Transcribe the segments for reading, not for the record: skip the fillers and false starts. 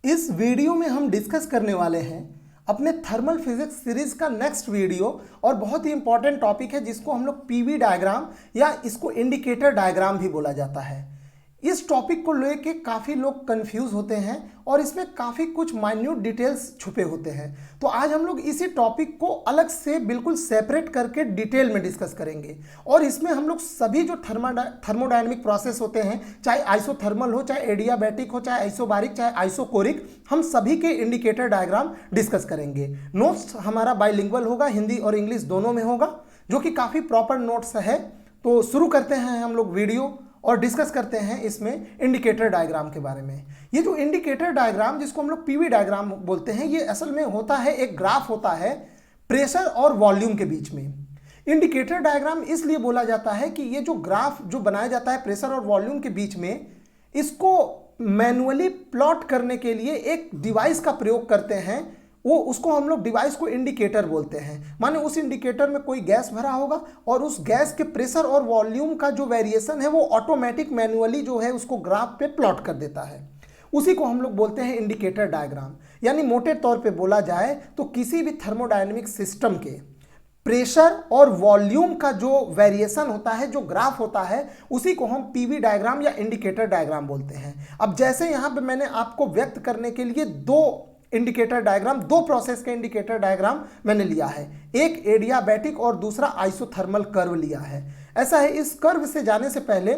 इस वीडियो में हम डिस्कस करने वाले हैं अपने थर्मल फिजिक्स सीरीज का नेक्स्ट वीडियो और बहुत ही इंपॉर्टेंट टॉपिक है जिसको हम लोग पीवी डायग्राम या इसको इंडिकेटर डायग्राम भी बोला जाता है। इस टॉपिक को लेके काफ़ी लोग कंफ्यूज होते हैं और इसमें काफ़ी कुछ माइन्यूट डिटेल्स छुपे होते हैं। तो आज हम लोग इसी टॉपिक को अलग से बिल्कुल सेपरेट करके डिटेल में डिस्कस करेंगे और इसमें हम लोग सभी जो थर्मोडायनेमिक प्रोसेस होते हैं, चाहे आइसोथर्मल हो, चाहे एडियाबैटिक हो, चाहे आइसोबारिक, चाहे आइसोकोरिक, हम सभी के इंडिकेटर डायग्राम डिस्कस करेंगे। नोट्स हमारा बाइलिंगुअल होगा, हिंदी और इंग्लिश दोनों में होगा, जो कि काफ़ी प्रॉपर नोट्स है। तो शुरू करते हैं हम लोग वीडियो और डिस्कस करते हैं इसमें इंडिकेटर डायग्राम के बारे में। ये जो इंडिकेटर डायग्राम जिसको हम लोग पीवी डायग्राम बोलते हैं, ये असल में होता है एक ग्राफ होता है प्रेशर और वॉल्यूम के बीच में। इंडिकेटर डायग्राम इसलिए बोला जाता है कि ये जो ग्राफ जो बनाया जाता है प्रेशर और वॉल्यूम के बीच में, इसको मैनुअली प्लॉट करने के लिए एक डिवाइस का प्रयोग करते हैं। उसको हम लोग डिवाइस को इंडिकेटर बोलते हैं। माने उस इंडिकेटर में कोई गैस भरा होगा और उस गैस के प्रेशर और वॉल्यूम का जो वेरिएशन है वो ऑटोमेटिक मैनुअली जो है उसको ग्राफ पे प्लॉट कर देता है। उसी को हम लोग बोलते हैं इंडिकेटर डायग्राम। यानी मोटे तौर पे बोला जाए तो किसी भी थर्मोडायनेमिक सिस्टम के प्रेशर और वॉल्यूम का जो वेरिएशन होता है, जो ग्राफ होता है, उसी को हम पीवी डायग्राम या इंडिकेटर डायग्राम बोलते हैं। अब जैसे यहाँ पे मैंने आपको व्यक्त करने के लिए दो इंडिकेटर डायग्राम, दो प्रोसेस के इंडिकेटर डायग्राम मैंने लिया है, एक एडियाबैटिक और दूसरा आइसोथर्मल कर्व लिया है। ऐसा है, इस कर्व से जाने से पहले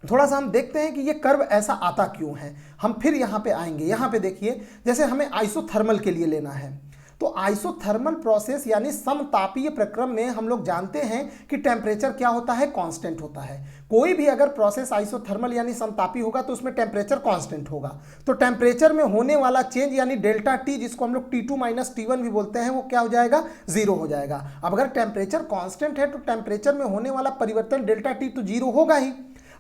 थोड़ा सा हम देखते हैं कि ये कर्व ऐसा आता क्यों है। हम फिर यहाँ पे आएंगे। यहाँ पे देखिए, जैसे हमें आइसोथर्मल के लिए लेना है तो आइसोथर्मल प्रोसेस यानी समतापीय प्रक्रम में हम लोग जानते हैं कि टेम्परेचर क्या होता है, कांस्टेंट होता है। कोई भी अगर प्रोसेस आइसोथर्मल यानी समतापी होगा तो उसमें टेम्परेचर कांस्टेंट होगा। तो टेम्परेचर में होने वाला चेंज यानी डेल्टा टी, जिसको हम लोग T2 माइनस T1 भी बोलते हैं, वो क्या हो जाएगा, जीरो हो जाएगा। अब अगर टेम्परेचर कांस्टेंट है तो टेम्परेचर में होने वाला परिवर्तन डेल्टा टी तो जीरो होगा ही।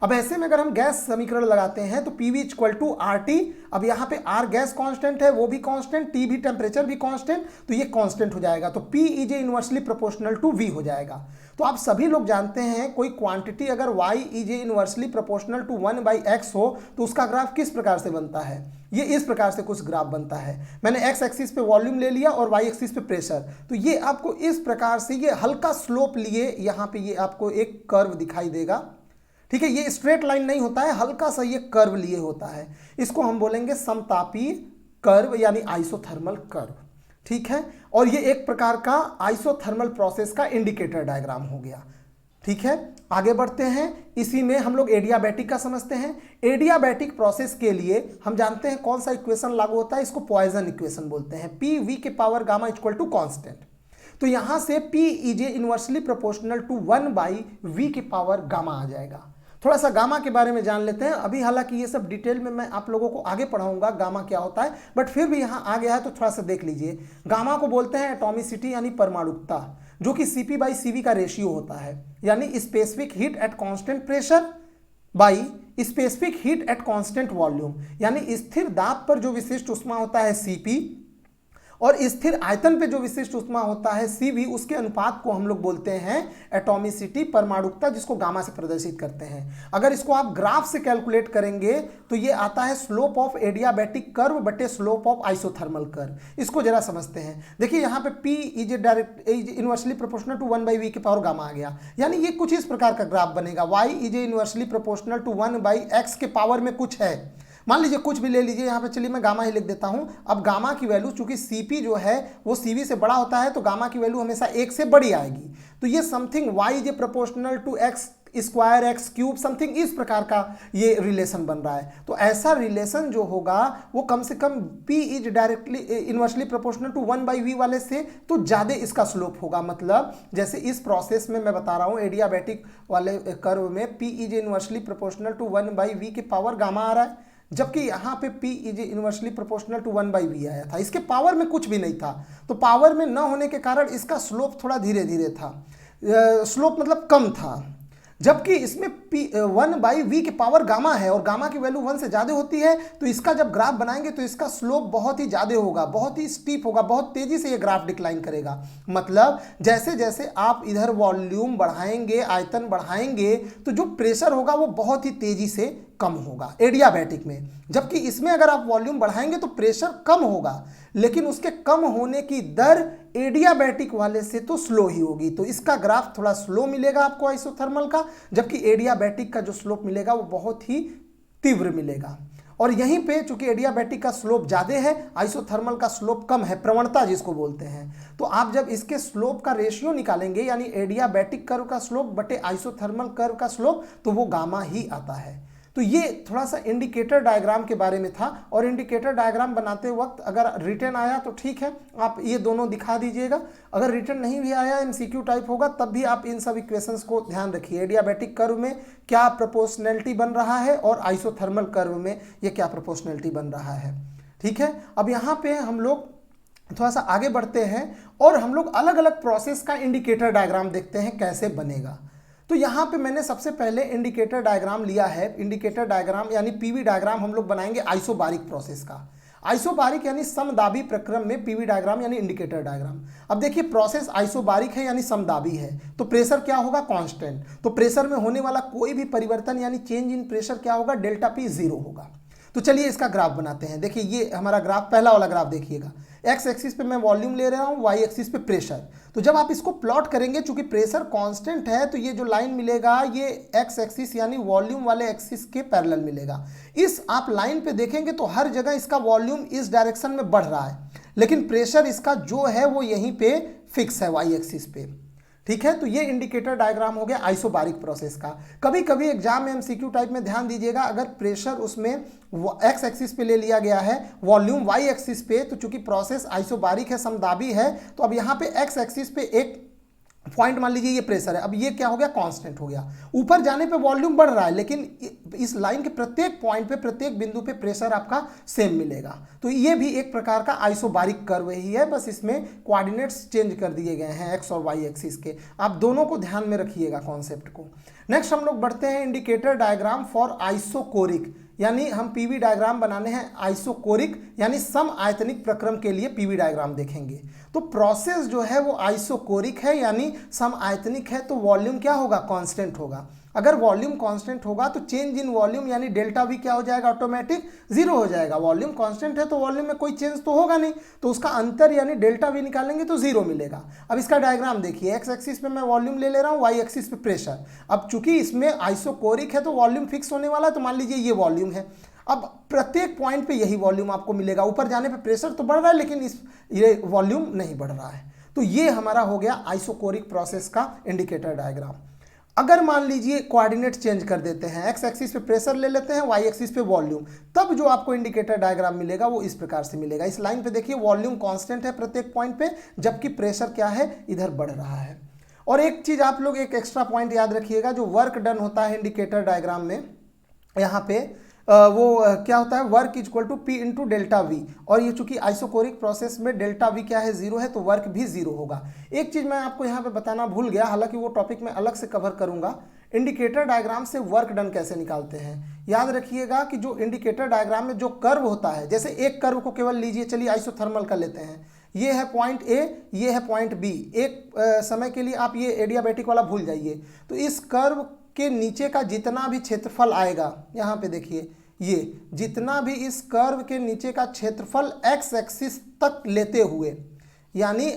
अब ऐसे में अगर हम गैस समीकरण लगाते हैं तो PV इक्वल टू RT, अब यहाँ पे R गैस कांस्टेंट है, वो भी कांस्टेंट, T भी टेम्परेचर भी कांस्टेंट, तो ये कांस्टेंट हो जाएगा। तो P is inversely proportional to V हो जाएगा। तो आप सभी लोग जानते हैं कोई क्वांटिटी अगर Y is inversely proportional to 1/x हो तो उसका ग्राफ किस प्रकार से बनता है, ये इस प्रकार से कुछ ग्राफ बनता है। मैंने x एक्सिस पे वॉल्यूम ले लिया और y एक्सिस पे प्रेशर, तो ये आपको इस प्रकार से ये हल्का स्लोप लिए यहाँ पे ये आपको एक कर्व दिखाई देगा। ठीक है, ये स्ट्रेट लाइन नहीं होता है, हल्का सा ये कर्व लिए होता है। इसको हम बोलेंगे समतापी कर्व यानी आइसोथर्मल कर्व। ठीक है, और ये एक प्रकार का आइसोथर्मल प्रोसेस का इंडिकेटर डायग्राम हो गया। ठीक है, आगे बढ़ते हैं। इसी में हम लोग एडियाबैटिक का समझते हैं। एडियाबैटिक प्रोसेस के लिए हम जानते हैं कौन सा इक्वेशन लागू होता है, इसको पॉइजन इक्वेशन बोलते हैं। पी वी के power gamma equal to constant. तो यहां से P is inversely proportional to 1/v के पावर गामा आ जाएगा। थोड़ा सा गामा के बारे में जान लेते हैं अभी, हालांकि ये सब डिटेल में मैं आप लोगों को आगे पढ़ाऊंगा गामा क्या होता है, बट फिर भी यहाँ आ गया है तो थोड़ा सा देख लीजिए। गामा को बोलते हैं एटॉमिसिटी यानी परमाणुकता, जो कि Cp/Cv का रेशियो होता है, यानी specific heat at constant pressure by specific heat at constant volume, यानी स्थिर दाब पर जो विशिष्ट ऊष्मा होता है Cp और स्थिर आयतन पे जो विशिष्ट ऊष्मा होता है Cv, उसके अनुपात को हम लोग बोलते हैं एटॉमिसिटी, परमाणुकता, जिसको गामा से प्रदर्शित करते हैं। अगर इसको आप ग्राफ से कैलकुलेट करेंगे तो ये आता है स्लोप ऑफ एडियाबैटिक कर्व बटे स्लोप ऑफ आइसोथर्मल कर्व। इसको जरा समझते हैं। देखिए यहाँ पे P is direct is inversely proportional to 1/v के पावर गामा आ गया, यानी ये कुछ इस प्रकार का ग्राफ बनेगा। Y is inversely proportional to 1/x के पावर में कुछ है, मान लीजिए कुछ भी ले लीजिए। यहाँ पे चलिए मैं गामा ही लिख देता हूँ। अब गामा की वैल्यू चूंकि Cp जो है वो Cv से बड़ा होता है तो गामा की वैल्यू हमेशा 1 से बड़ी आएगी। तो ये something y is proportional to x square x cube, something इस प्रकार का ये रिलेशन बन रहा है। तो ऐसा रिलेशन जो होगा वो कम से कम P is directly inversely proportional to 1/v वाले से तो ज़्यादा इसका स्लोप होगा। मतलब जैसे इस प्रोसेस में मैं बता रहा हूँ एडियाबैटिक वाले कर्व में P is inversely proportional to 1/v के पावर गामा आ रहा है, जबकि यहाँ पे P is inversely proportional to 1/v आया था। इसके पावर में कुछ भी नहीं था, तो पावर में न होने के कारण इसका स्लोप थोड़ा धीरे धीरे था। स्लोप मतलब कम था। जबकि इसमें P1/V की पावर गामा है और गामा की वैल्यू 1 से ज़्यादा होती है, तो इसका जब ग्राफ बनाएंगे तो इसका स्लोप बहुत ही ज़्यादा होगा, बहुत ही स्टीप होगा, बहुत तेज़ी से ये ग्राफ डिक्लाइन करेगा। मतलब जैसे जैसे आप इधर वॉल्यूम बढ़ाएंगे, आयतन बढ़ाएंगे, तो जो प्रेशर होगा वो बहुत ही तेज़ी से कम होगा एडियाबैटिक में। जबकि इसमें अगर आप वॉल्यूम बढ़ाएंगे तो प्रेशर कम होगा, लेकिन उसके कम होने की दर एडियाबैटिक वाले से तो स्लो ही होगी। तो इसका ग्राफ थोड़ा स्लो मिलेगा आपको आइसोथर्मल का, जबकि एडियाबैटिक का जो स्लोप मिलेगा वो बहुत ही तीव्र मिलेगा। और यहीं पे चूंकि एडियाबैटिक का स्लोप ज़्यादा है, आइसोथर्मल का स्लोप कम है, प्रवणता जिसको बोलते हैं, तो आप जब इसके स्लोप का रेशियो निकालेंगे, यानी एडियाबैटिक कर्व का स्लोप बटे आइसोथर्मल कर्व का स्लोप, तो वो गामा ही आता है। तो ये थोड़ा सा इंडिकेटर डायग्राम के बारे में था। और इंडिकेटर डायग्राम बनाते वक्त अगर रिटर्न आया तो ठीक है, आप ये दोनों दिखा दीजिएगा। अगर रिटर्न नहीं भी आया, एमसीक्यू टाइप होगा, तब भी आप इन सब इक्वेशंस को ध्यान रखिए। एडियाबैटिक कर्व में क्या प्रोपोर्शनैलिटी बन रहा है और आइसोथर्मल कर्व में ये क्या प्रोपोर्शनैलिटी बन रहा है। ठीक है, अब यहाँ पे हम लोग थोड़ा सा आगे बढ़ते हैं और हम लोग अलग अलग प्रोसेस का इंडिकेटर डायग्राम देखते हैं कैसे बनेगा। तो यहाँ पे मैंने सबसे पहले इंडिकेटर डायग्राम लिया है। इंडिकेटर डायग्राम यानी पीवी डायग्राम हम लोग बनाएंगे आइसोबारिक प्रोसेस का। आइसोबारिक यानी समदाबी प्रक्रम में पीवी डायग्राम यानी इंडिकेटर डायग्राम। अब देखिए प्रोसेस आइसोबारिक है यानी समदाबी है, तो प्रेशर क्या होगा, कांस्टेंट। तो प्रेशर में होने वाला कोई भी परिवर्तन यानी चेंज इन प्रेशर क्या होगा, डेल्टा पी 0 होगा। तो चलिए इसका ग्राफ बनाते हैं। देखिए ये हमारा ग्राफ, पहला वाला ग्राफ देखिएगा। एक्स एक्सिस पे मैं वॉल्यूम ले रहा हूँ, वाई एक्सिस पे प्रेशर। तो जब आप इसको प्लॉट करेंगे, चूंकि प्रेशर कांस्टेंट है, तो ये जो लाइन मिलेगा ये एक्स एक्सिस यानी वॉल्यूम वाले एक्सिस के पैरेलल मिलेगा। इस आप लाइन पे देखेंगे तो हर जगह इसका वॉल्यूम इस डायरेक्शन में बढ़ रहा है, लेकिन प्रेशर इसका जो है वो यहीं पे फिक्स है वाई एक्सिस पे। ठीक है, तो ये इंडिकेटर डायग्राम हो गया आइसोबारिक प्रोसेस का। कभी कभी एग्जाम में एमसीक्यू टाइप में ध्यान दीजिएगा, अगर प्रेशर उसमें एक्स एक्सिस पे ले लिया गया है, वॉल्यूम वाई एक्सिस पे, तो चूंकि प्रोसेस आइसोबारिक है, समदाबी है, तो अब यहाँ पे एक्स एक्सिस पे एक पॉइंट मान लीजिए ये प्रेशर है, अब ये क्या हो गया, कांस्टेंट हो गया। ऊपर जाने पे वॉल्यूम बढ़ रहा है, लेकिन इस लाइन के प्रत्येक पॉइंट पे, प्रत्येक बिंदु पे प्रेशर आपका सेम मिलेगा। तो ये भी एक प्रकार का आइसोबारिक कर्व ही है, बस इसमें कोऑर्डिनेट्स चेंज कर दिए गए हैं एक्स और वाई एक्सिस के। आप दोनों को ध्यान में रखिएगा कॉन्सेप्ट को। नेक्स्ट हम लोग बढ़ते हैं इंडिकेटर डायग्राम फॉर आइसोकोरिक, यानी हम पीवी डायग्राम बनाने हैं आइसोकोरिक यानी सम आयतनिक प्रक्रम के लिए पीवी डायग्राम देखेंगे। तो प्रोसेस जो है वो आइसोकोरिक है यानी सम आयतनिक है, तो वॉल्यूम क्या होगा, कांस्टेंट होगा। अगर वॉल्यूम कांस्टेंट होगा तो चेंज इन वॉल्यूम यानी डेल्टा वी क्या हो जाएगा, ऑटोमेटिक 0 हो जाएगा। वॉल्यूम कांस्टेंट है तो वॉल्यूम में कोई चेंज तो होगा नहीं, तो उसका अंतर यानी डेल्टा वी निकालेंगे तो 0 मिलेगा। अब इसका डायग्राम देखिए, एक्स एक्सिस पे मैं वॉल्यूम ले रहा हूँ, वाई एक्सिस पे प्रेशर। अब चूंकि इसमें आइसोकोरिक है तो वॉल्यूम फिक्स होने वाला है, तो मान लीजिए ये वॉल्यूम है। अब प्रत्येक पॉइंट पे यही वॉल्यूम आपको मिलेगा, ऊपर जाने पे प्रेशर तो बढ़ रहा है लेकिन ये वॉल्यूम नहीं बढ़ रहा है। तो ये हमारा हो गया आइसोकोरिक प्रोसेस का इंडिकेटर डायग्राम। अगर मान लीजिए कोऑर्डिनेट चेंज कर देते हैं, एक्स एक्सिस पे प्रेशर ले लेते हैं, वाई एक्सिस पे वॉल्यूम, तब जो आपको इंडिकेटर डायग्राम मिलेगा वो इस प्रकार से मिलेगा। इस लाइन पे देखिए वॉल्यूम कांस्टेंट है प्रत्येक पॉइंट पे, जबकि प्रेशर क्या है, इधर बढ़ रहा है। और एक चीज आप लोग एक एक्स्ट्रा पॉइंट याद रखिएगा, जो वर्क डन होता है इंडिकेटर डायग्राम में, यहाँ पे वो क्या होता है, work is equal to P into delta V. और ये चूंकि आइसोकोरिक प्रोसेस में डेल्टा वी क्या है, 0 है, तो वर्क भी 0 होगा। एक चीज मैं आपको यहाँ पे बताना भूल गया, हालांकि वो टॉपिक मैं अलग से कवर करूंगा। इंडिकेटर डायग्राम से वर्क डन कैसे निकालते हैं, याद रखिएगा कि जो इंडिकेटर डायग्राम में जो कर्व होता है, जैसे एक कर्व को केवल लीजिए, चलिए आइसोथर्मल का लेते हैं, ये है पॉइंट ए, ये है पॉइंट बी। एक समय के लिए आप ये एडियाबैटिक वाला भूल जाइए। तो इस कर्व के नीचे का जितना भी क्षेत्रफल आएगा, यहाँ पे देखिए, ये जितना भी इस कर्व के नीचे का क्षेत्रफल एक्स एक्सिस तक लेते हुए, यानी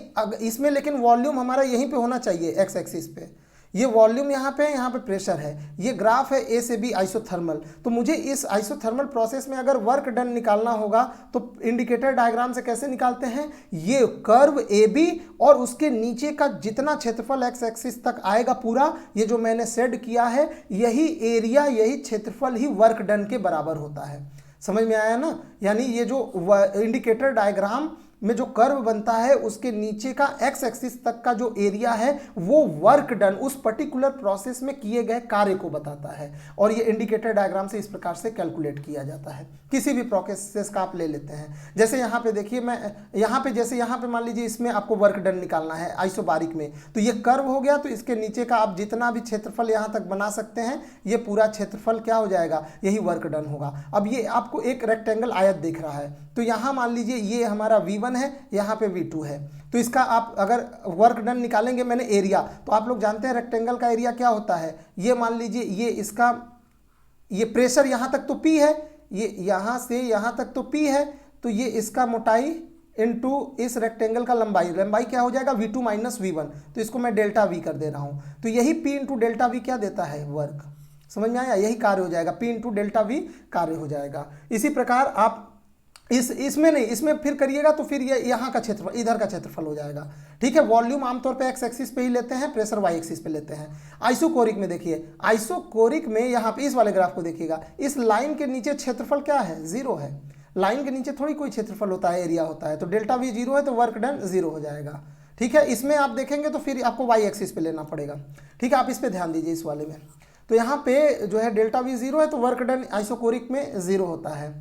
इसमें लेकिन वॉल्यूम हमारा यहीं पे होना चाहिए एक्स एक्सिस पे, ये वॉल्यूम यहाँ पे प्रेशर है, ये ग्राफ है ए से बी आइसोथर्मल। तो मुझे इस आइसोथर्मल प्रोसेस में अगर वर्क डन निकालना होगा तो इंडिकेटर डायग्राम से कैसे निकालते हैं, ये कर्व ए बी और उसके नीचे का जितना क्षेत्रफल एक्स एक्सिस तक आएगा पूरा, ये जो मैंने सेड किया है, यही एरिया, यही क्षेत्रफल ही वर्क डन के बराबर होता है। समझ में आया ना, यानी ये जो इंडिकेटर डायग्राम में जो कर्व बनता है उसके नीचे का एक्स एक्सिस तक का जो एरिया है वो वर्क डन, उस पर्टिकुलर प्रोसेस में किए गए कार्य को बताता है। और ये इंडिकेटर डायग्राम से इस प्रकार से कैलकुलेट किया जाता है। किसी भी प्रोसेस का आप ले लेते हैं, जैसे यहाँ पे देखिए, मैं यहाँ पे जैसे यहाँ पे मान लीजिए इसमें आपको वर्क डन निकालना है आइसोबारिक में, तो ये कर्व हो गया, तो इसके नीचे का आप जितना भी क्षेत्रफल यहाँ तक बना सकते हैं ये पूरा क्षेत्रफल क्या हो जाएगा, यही वर्क डन होगा। अब ये आपको एक रेक्टेंगल आयत दिख रहा है, तो यहाँ मान लीजिए ये हमारा V1 है, यहाँ पे V2 है, तो इसका आप अगर वर्क डन निकालेंगे मैंने एरिया, तो आप लोग जानते हैं रेक्टेंगल का एरिया क्या होता है, ये मान लीजिए ये इसका ये प्रेशर यहाँ तक तो P है, ये यहाँ से यहाँ तक तो P है, तो ये इसका मोटाई इनटू इस रेक्टेंगल का लंबाई, लंबाई क्या हो जाएगा V2 माइनस V1, तो इसको मैं डेल्टा V कर दे रहा हूँ, तो यही P इंटू डेल्टा V क्या देता है, वर्क। समझ में आया, यही कार्य हो जाएगा, P इंटू डेल्टा V कार्य हो जाएगा। इसी प्रकार आप इसमें नहीं, इसमें फिर करिएगा तो फिर ये यहाँ का क्षेत्रफल, इधर का क्षेत्रफल हो जाएगा। ठीक है, वॉल्यूम आमतौर पे एक्स एक्सिस पे ही लेते हैं, प्रेशर वाई एक्सिस पे लेते हैं। आइसोकोरिक में देखिए, आइसोकोरिक में यहाँ पे इस वाले ग्राफ को देखिएगा, इस लाइन के नीचे क्षेत्रफल क्या है, जीरो है। लाइन के नीचे थोड़ी कोई क्षेत्रफल होता है, एरिया होता है, तो डेल्टा V जीरो है तो वर्क डन जीरो हो जाएगा। ठीक है, इसमें आप देखेंगे तो फिर आपको वाई एक्सिस पे लेना पड़ेगा। ठीक है, आप इस पे ध्यान दीजिए इस वाले में, तो यहाँ पे जो है डेल्टा V जीरो है तो वर्क डन आइसोकोरिक में जीरो होता है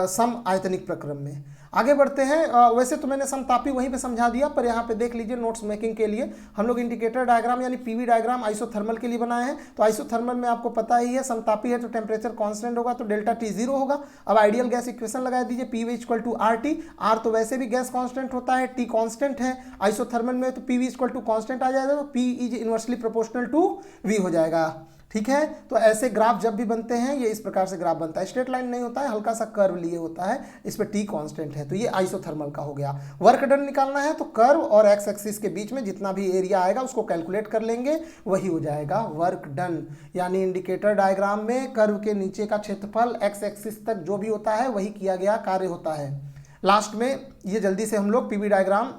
सम आयतनिक प्रक्रम में। आगे बढ़ते हैं। वैसे तो मैंने समतापी वहीं पे समझा दिया, पर यहाँ पे देख लीजिए नोट्स मेकिंग के लिए हम लोग इंडिकेटर डायग्राम यानी पीवी डायग्राम आइसोथर्मल के लिए बनाए हैं। तो आइसोथर्मल में आपको पता ही है, समतापी है तो टेम्परेचर कांस्टेंट होगा, तो डेल्टा T जीरो होगा। अब आइडियल गैस इक्वेशन लगा दीजिए, PV equal to RT, R तो वैसे भी गैस कांस्टेंट होता है, T कांस्टेंट है आइसोथर्मल में, तो PV इक्वल टू कांस्टेंट आ जाएगा, तो P is inversely proportional to V हो जाएगा। ठीक है, तो ऐसे ग्राफ जब भी बनते हैं ये इस प्रकार से ग्राफ बनता है, स्ट्रेट लाइन नहीं होता है, हल्का सा कर्व लिए होता है, इस पे T कांस्टेंट है, तो ये आइसोथर्मल का हो गया। वर्क डन निकालना है तो कर्व और एक्स एक्सिस के बीच में जितना भी एरिया आएगा उसको कैलकुलेट कर लेंगे, वही हो जाएगा वर्क डन। यानी इंडिकेटर डायग्राम में कर्व के नीचे का क्षेत्रफल एक्स एक्सिस तक जो भी होता है वही किया गया कार्य होता है। लास्ट में ये जल्दी से हम लोग पीवी डायग्राम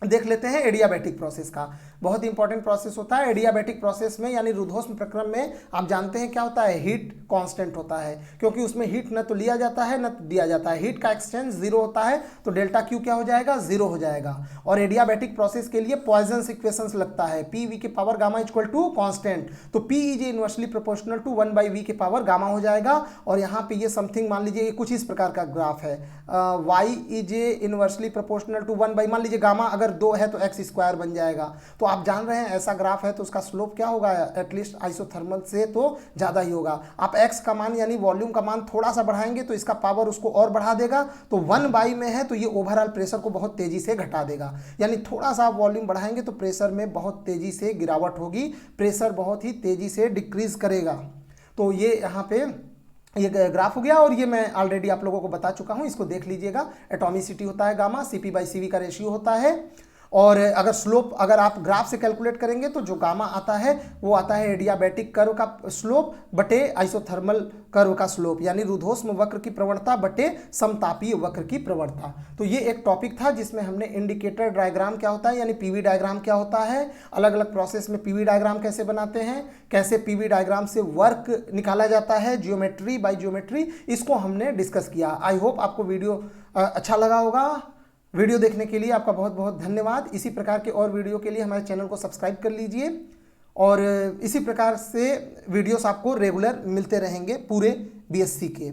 देख लेते हैं एडियाबैटिक प्रोसेस का। बहुत इंपॉर्टेंट प्रोसेस होता है एडियाबैटिक प्रोसेस में, यानी रुद्धोष्म प्रक्रम में आप जानते हैं क्या होता है, हीट कांस्टेंट होता है, क्योंकि उसमें हीट न तो लिया जाता है न तो दिया जाता है, हीट का एक्सचेंज जीरो होता है, तो डेल्टा क्यू क्या हो जाएगा, जीरो हो जाएगा। और एडियाबैटिक प्रोसेस के लिए पॉइजन्स इक्वेशंस लगता है, PV के power gamma equal to constant, तो P is inversely proportional to 1/V के पावर गामा हो जाएगा। और यहाँ पे ये समथिंग मान लीजिए कुछ इस प्रकार का ग्राफ है, Y is inversely proportional to 1/, मान लीजिए गामा अगर 2 है तो x स्क्वायर बन जाएगा। तो आप जान रहे हैं ऐसा ग्राफ है तो उसका स्लोप क्या होगा, एटलीस्ट आइसोथर्मल से तो ज़्यादा ही होगा। आप x का मान यानी वॉल्यूम का मान थोड़ा सा बढ़ाएंगे तो इसका पावर उसको और बढ़ा देगा, तो 1/, में है तो ये ओवरऑल प्रेशर को बहुत तेजी से घटा देगा। यानी थोड़ा सा आप वॉल्यूम बढ़ाएंगे तो प्रेशर में बहुत तेजी से गिरावट होगी, प्रेशर बहुत ही तेजी से डिक्रीज करेगा। तो ये यहाँ पे ये ग्राफ हो गया, और ये मैं ऑलरेडी आप लोगों को बता चुका हूँ, इसको देख लीजिएगा। एटॉमिसिटी होता है गामा, CP/CV का रेशियो होता है। और अगर स्लोप अगर आप ग्राफ से कैलकुलेट करेंगे तो जो गामा आता है वो आता है एडियाबैटिक कर्व का स्लोप बटे आइसोथर्मल कर्व का स्लोप, यानी रुद्धोष्म वक्र की प्रवणता बटे समतापीय वक्र की प्रवणता। तो ये एक टॉपिक था जिसमें हमने इंडिकेटर डायग्राम क्या होता है यानी पीवी डायग्राम क्या होता है, अलग अलग प्रोसेस में पीवी डायग्राम कैसे बनाते हैं, कैसे पीवी डायग्राम से वर्क निकाला जाता है, जियोमेट्री बाय जियोमेट्री, इसको हमने डिस्कस किया। आई होप आपको वीडियो अच्छा लगा होगा। वीडियो देखने के लिए आपका बहुत बहुत धन्यवाद। इसी प्रकार के और वीडियो के लिए हमारे चैनल को सब्सक्राइब कर लीजिए, और इसी प्रकार से वीडियोस आपको रेगुलर मिलते रहेंगे पूरे BSc के।